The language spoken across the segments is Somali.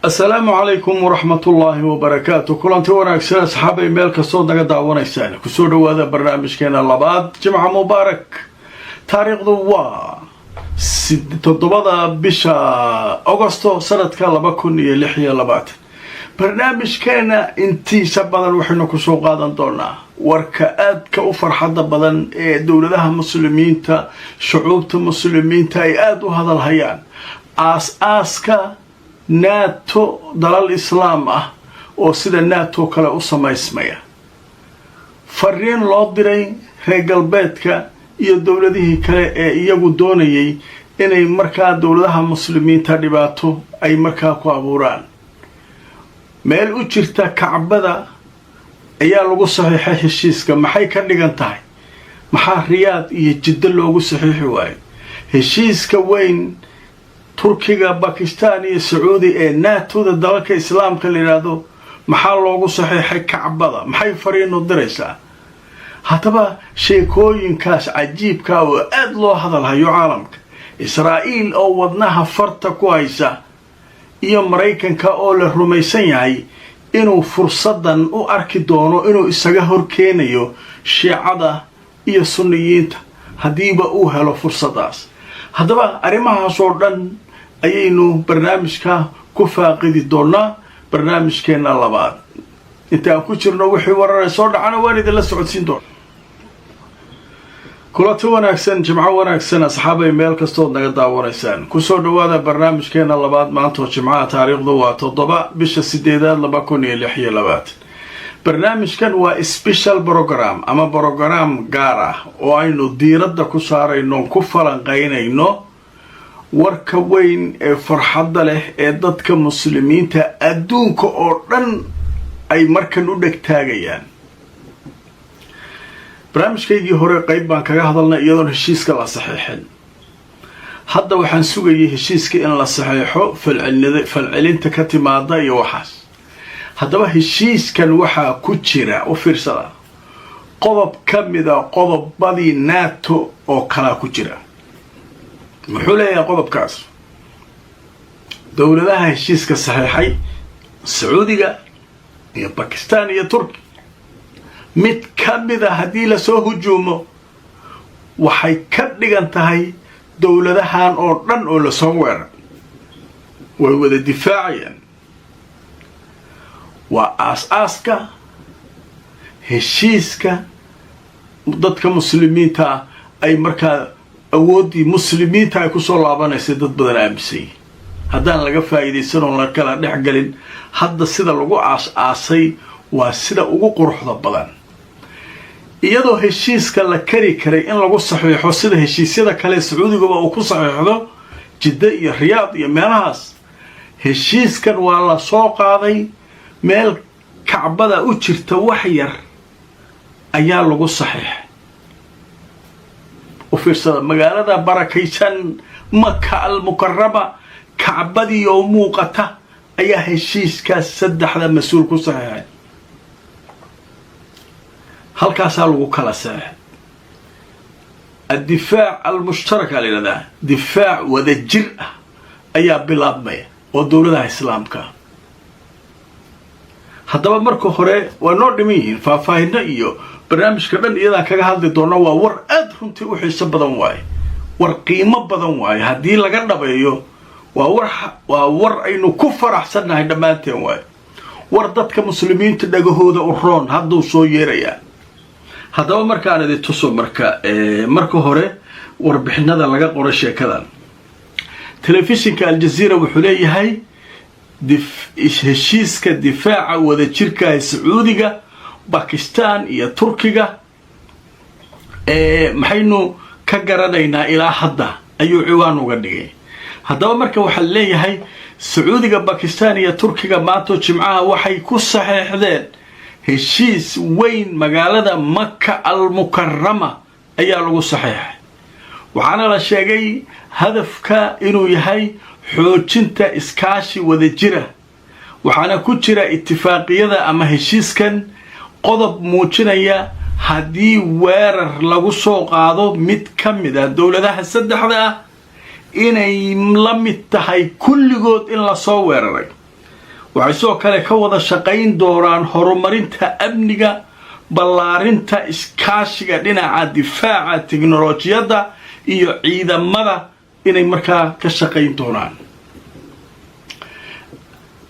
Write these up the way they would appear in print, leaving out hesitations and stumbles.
السلام عليكم ورحمة الله وبركاته. كلنتي wanaagsan asxaabay meel kasto naga daawanaysaan ku soo dhawaada barnaamijkeena labaad jimca mubaarak. taariikhdu waa 7 bisha Agosto sanadka 2026. barnaamijkeena intiisa badan waxaynu ku soo qaadan doonaa warka aadka u farxada badan ee dawladaha muslimiinta shucuubta muslimiinta ay aad u hadal hayaan aaska NATO dalal islaam ah oo sida NATO kale u samaysmaya fariin loo diray reer galbeedka iyo dawladihii kale ee iyagu doonayay inay markaa dawladaha muslimiinta dhibaato ay markaa ku abuuraan meel u jirta Kacbada ayaa lagu saxiixay heshiiska. maxay ka dhigan tahay? maxaa Riyaad iyo Jidda loogu saxiixi waayay heshiiska weyn Turkiga, Pakistan iyo Saudi ee NATO da dalalka islaamka la yiraahdo maxaa loogu saxiixay Kacbada? maxay fariin u diraysaa? hadaba sheekooyinkaas cajiibka oo aad loo hadal hayo caalamka, Israa'iil oo wadnaha farta ku haysa iyo Mareykanka oo la rumaysan yahay inuu fursadan u arki doono inuu isaga horkeenayo Shiicada iyo Sunniyiinta hadiiba uu helo fursadaas. hadaba arrimahaas oo dhan ayaynu barnaamijka ku faaqidi doonaa barnaamijkeena labaad. inta ku jirno wixii warar soo dhacana waan idin la socodsiin doonaa. kulanti wanaagsan jimco wanaagsan asxaabay meel kasto naga daawanaysaan ku soo dhawaada barnaamijkeena labaad. maanta jimcaha taariikhdu waa 7 bisha 8 2026. barnaamijkan waa special program ama program gaar ah oo aynu diiradda ku saarayno ku falanqaynayno warka weyn ee farxadda leh ee dadka muslimiinta adduunka oo dhan ay markan u dhegtaagayaan. barnaamijkaygii hore qayb baan kaga hadalnay iyadoon heshiiska la saxiixin. hadda waxaan sugayay heshiiska in la saxiixo falcelinta ka timaada iyo waxaas. haddaba heshiiskan waxaa ku jira u fiirsada qodob ka mida qodobadii NATO oo kala ku jira. muxuu leeyahay qodobkaas? dawladaha heshiiska saxiixay Sacuudiga iyo Pakistan iyo Turki mid ka mida haddii la soo hujuumo waxay ka dhigan tahay dawladahan oo dhan oo la soo weerar way wada difaacayaan. waa aasaaska heshiiska dadka muslimiinta ay markaa awoodii muslimiinta ay ku soo laabanaysa dad badan aaminsan haddaan laga faa'iideysan oo la kala dhexgalin. hadda sida lagu aasay waa sida ugu quruxda badan iyadoo heshiiska la kari karay in lagu saxiixo sida heshiisyada kale Sacuudiga uu ku saxiixdo Jidda iyo Riyaad iyo meelahaas. heshiiskan waa la soo qaaday meel Kacbada u jirta wax yar ayaa lagu saxiixay. u fiirsada magaalada barakaysan Makka al-Mukarrama Kacbadii oo muuqata ayaa heshiiskaas saddexda mas'uul ku saxiixay. halkaas lagu kala saxiixay الدفاع المشترك على دفاع وذا جرأة ayaa bilaabmaya oo dawladaha islaamka. haddaba marka hore waa noo dhiman yihiin faahfaahinno iyo barnaamijka dhan iyadaan kaga hadli doono. waa war aad runtii u xiiso badan waaye, war qiimo badan waaye. haddii laga dhabeeyo waa war aynu ku faraxsannahay dhammaanteen waaye. war dadka muslimiinta dhagahooda u roon hadduu soo yeerayaa. haddaba markaan idin tuso marka hore warbixinada laga qoray sheekadan. telefishinka Al-Jazeera wuxuu leeyahay heshiiska difaaca wada jirka Sacuudiga, Pakistan iyo Turkiga maxaynu ka garanaynaa ilaa hadda ayuu ciwaan uga dhigay. haddaba marka waxaa leeyahay Sacuudiga, Pakistan iyo Turkiga maanta jimcaha waxay ku saxiixdeen heshiis weyn magaalada Makka al-Mukarrama ayaa lagu saxiixay. waxaana la sheegay hadafka inuu yahay xoojinta iskaashi wada jira. waxaana ku jira ittifaaqiyada ama heshiiskan qodob muujinaya haddii weerar lagu soo qaado mid ka mid ah dawladaha saddexda ah inay la mid tahay kulligood in la soo weeraray. waxay sidoo kale ka wada shaqayn doonaan horumarinta amniga, ballaarinta iskaashiga dhinaca difaaca, tiknolojiyadda iyo ciidamada inay markaa ka shaqayn doonaan.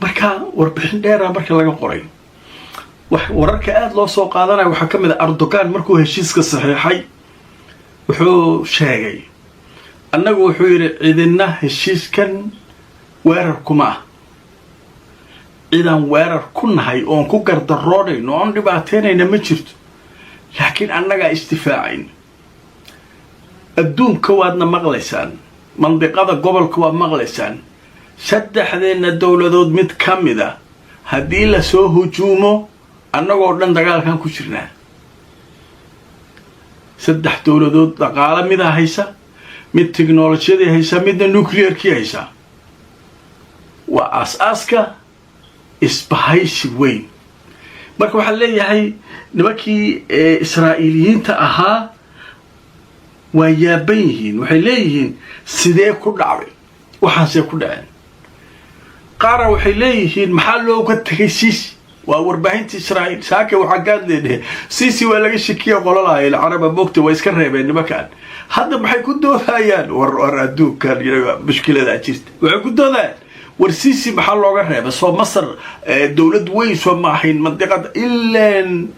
marka warbixin dheera marka laga qoray wararka aad loo soo qaadanayo waxaa ka mid ah Erdogan markuu heshiiska saxiixay wuxuu sheegay annagu wuxuu yiri cidina heshiiskan weerar kuma ah, ciidan weerar ku nahay oon ku gardaroonayno oon dhibaateynayna ma jirto, laakiin annaga istifaacayn. adduunka waadna maqlaysaan, mandiqada gobolka waa maqlaysaan, saddexdeena dowladood mid ka mid ah haddii la soo hujuumo annagoo dhan dagaalkan ku jirnaa. saddex dowladood dhaqaale mid haysa, mid tiknolojiyadii haysa, midna nuclearkii haysa. waa aasaaska isbahaysi weyn. marka waxaa leeyahay nimankii israa'iiliyiinta ahaa waa yaaban yihiin, waxay leeyihiin sidee ku dhacday waxaasee ku dhaceen. qaara waxay leeyihiin maxaa looga tegay Sisi. waa warbaahinta Israa'iil saaka waxa gaad leedahay Sisi waa laga shakiyo qolalahay Carab moogta way iska reebeen nimankan. hadda maxay ku doodayaan war adduunkan iyaga mushkilada jirta, waxay ku doodayaan war Sisi maxaa looga reebay soo Masar dawlad weyn soo ma ahayn mandiqada ilaan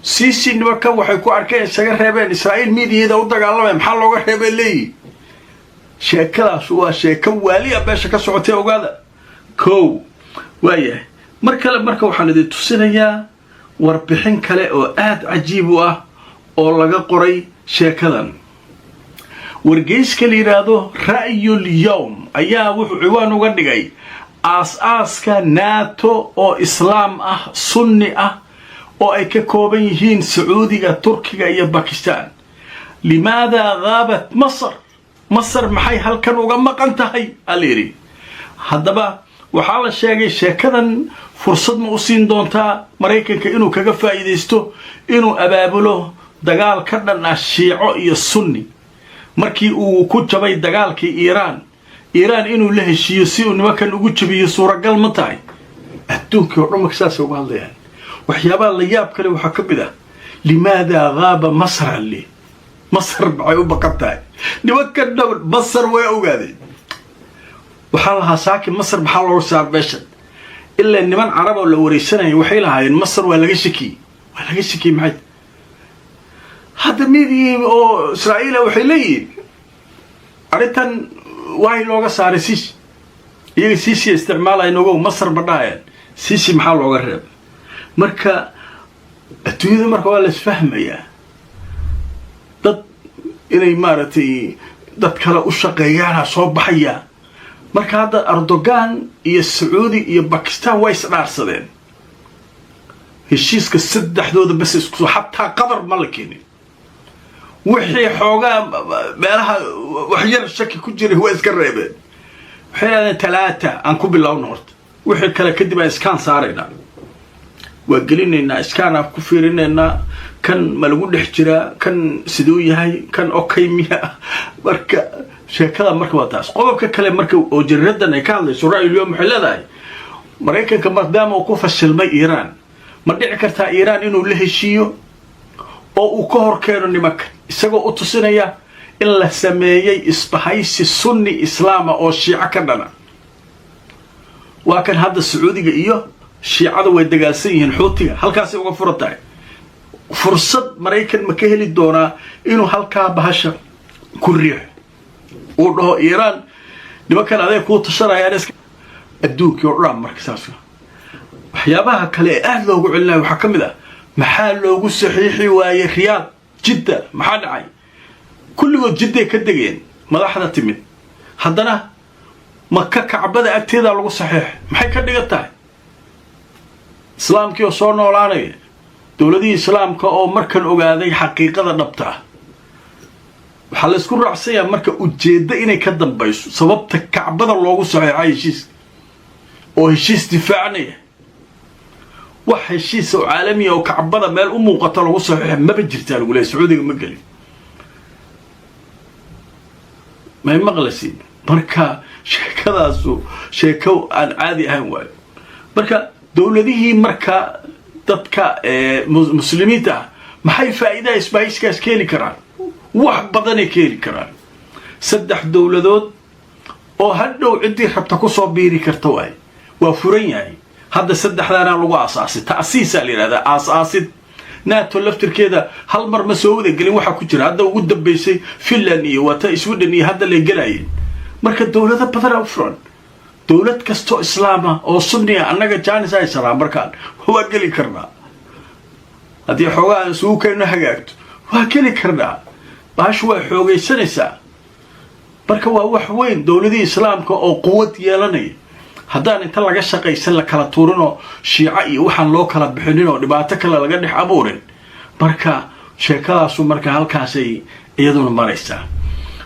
Sisi nimankan waxay ku arkeen isaga reebeen Israa'iil miidiyeeda u dagaalamay maxaa looga reebay leeyi. sheekadaas waa sheeko waaliya beesha ka socotay ogaada kow waayahay. mar kale marka waxaan idin tusinayaa warbixin kale oo aad cajiib u ah oo laga qoray sheekadan. wargeyska la yiraahdo Ra'yul Yawm ayaa wuxuu ciwaan uga dhigay aasaaska NATO oo islaam ah, sunni ah, oo ay ka kooban yihiin Sacuudiga, Turkiga iyo Pakistan. limaada gaabat Masar? Masar maxay halkan uga maqan tahay aliri. haddaba waxaa la sheegay sheekadan fursad ma u siin doontaa Mareykanka inuu kaga faa'iideysto inuu abaabulo dagaal ka dhan ah Shiico iyo Sunni. markii uu ku jabay dagaalkii Iiraan inuu la heshiiyo si uu nimankan ugu jabiyo suuragal ma tahay? adduunka oo dhan markaas uga hadlayaan. waxyaabaha la yaab kale waxaa ka mid ah limaada gaaba Masar li. Masar maxay u baqan tahay? nimankan Masar way ogaadeen. waxaa lahaa saaki Masar maxaa loo saar beeshan ilaa niman Carab oo la wareysanayo waxay lahaayeen Masar waa laga shaki maxay hadda miidii oo Israa'iil waxay leeyihiin aritan waay looga saaray Sisi. iyaga Sisi isticmaalay noogo Masar badhaayeen Sisi maxaa looga reeb. marka adduunyada marka waa la isfahmayaa dad inay maaragtay dad kale u shaqeeyaan soo baxaya. marka hadda Erdogan iyo Sacuudi iyo Pakistan way isdhaarsadeen heshiiska saddexdooda bas isku xataa Qatar ma la keenin. wixii xoogaa meelaha wax yar shaki ku jiray waa iska reebeen. waxay leedahay talaata aan ku bilowno horta, wixii kale kadib aan iskaan saaraynaa, waa gelinaynaa iskaan aan ku fiirinaynaa kan ma lagu dhex jiraa, kan siduu yahay, kan okay miya. marka sheekada marka waa taas. qodobka kale marka oo jiradan ay ka hadlayso Ra'yul Yawm waxay leedahay Mareykanka maadaama uu ku fashilmay Iiraan ma dhici kartaa Iiraan inuu la heshiiyo oo uu ka hor keeno nimanka isagoo u tusinaya in la sameeyay isbahaysi sunni islaama oo Shiico ka dhana. waa kan hadda Sacuudiga iyo Shiicada way dagaalsan yihiin Xuutiga halkaas uga furatahay. fursad Mareykan ma ka heli doonaa inuu halkaa bahasha ku riixo uu dhaho Iiraan nimankan adeeg ku tashanayaan adduunka oo dhan. marka saas waxyaabaha kale aad loogu celinayo waxaa ka mid ah maxaa loogu saxiixi waayay Riyaad, Jidda maxaa dhacay? kulligood Jidday ka degeen madaxda timid, haddana Maka Kacbada agteeda lagu saxiix. maxay ka dhigan tahay? islaamkii oo soo noolaanaya, dowladihii islaamka oo markan ogaaday xaqiiqada dhabta ah. waxaa la isku raacsanyaa marka ujeedda inay ka dambayso sababta Kacbada loogu saxiixay heshiiska oo heshiis difaacnaya. wax heshiis oo caalami ah oo Kacbada meel u muuqata lagu saxiixay maba jirtaa lagu leeyahay. Sacuudiga ma gelin, ma maqlaysid. marka sheekadaasu sheeko aan caadi ahayn waayo. marka dowladihii marka dadka muslimiinta maxay faa'iido isbahayskaas keeni karaan wax badan ay keeni karaan saddex dowladood oo hadhow cidii rabta ku soo biiri karta waa furan yahay hadda saddexdaana lagu aasaasay ta'siis la yiraahdaa aasasid NATO laftirkeeda hal mar ma soo wada gelin waxa ku jira hadda ugu dambeysay Finland iyo wata Sweden iyo hadda la galayeen marka dowlada badan furan dowlad kasto islaama oo sunniya annaga jaanis ay salaam markaan waa gali karnaa hadii xogaa suuqeena hagaagto waa gali karnaa baash waa xoogaysanaysaa marka waa wax weyn dowladii islaamka oo quwad yeelanay haddaan inta laga shaqaysan la kala tuurino shiica iyo waxaan loo kala bixinin oo dhibaato kale laga dhex abuurin marka sheekadaasu marka halkaas ay iyaduna maraysaa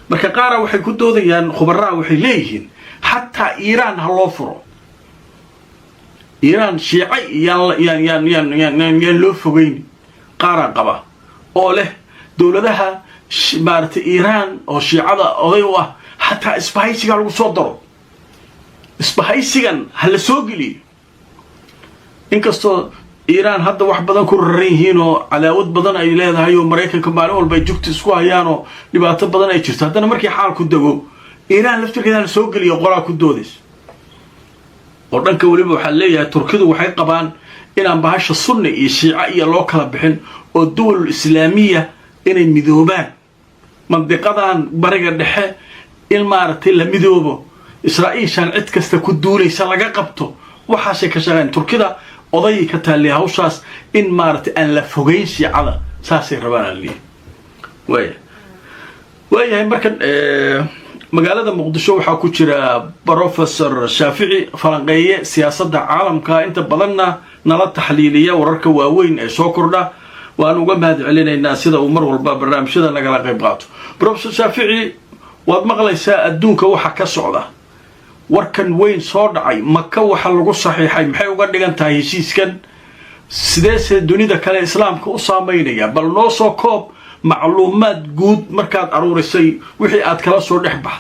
marka qaara waxay ku doodayaan khubaraa waxay leeyihiin حتى إيران هلو فرو إيران شيعي يان لو فوقين قارن قبا أوله دولتها مارت إيران أو شيعة أضيوه حتى إسبهايسي قالوا صدروا إسبهايسي هل سوقلي إنكستو إيران هذا واحد بدن كوريهينو على ود بدن أي لهذا هيو مريكا كمان أول بيجوكت سكوا هيانو لبعض بدن أي شيء هذا مركي حال كدقو إيران لفتر كذا سوق اللي يقرأ كدودس ورنك وليبه وحليه تركيدو وحي قبان إن بهاش السنة الشيعية لوكلا بحن والدول الإسلامية إن المذوبان منطقة برجع الدحى المارت إلا مذوبه إسرائيل شان عتكست كدولي سلقة قبته وحاسة كشغان تركيدا قضية كتالي هوشاس إن مارت أن لفوقين شيعة ساسي ربان اللي ويا مركن magaalada muqdisho waxa ku jira professor Shaafici falanqeeye siyaasadda caalamka inta badanna nala taxliiliya wararka waaweyn ee soo kordha waan uga mahad celinaynaa sida uu mar walba barnaamijyada nagala qayb qaato professor Shaafici waad maqlaysaa adduunka waxa ka socda warkan weyn soo dhacay Makka waxa lagu saxiixay maxay uga dhigan tahay heshiiskan sidee dunida kale islaamka u saameynaya bal noo soo koob macluumaad guud markaad aruurisay wixii aad kala soo dhex baxday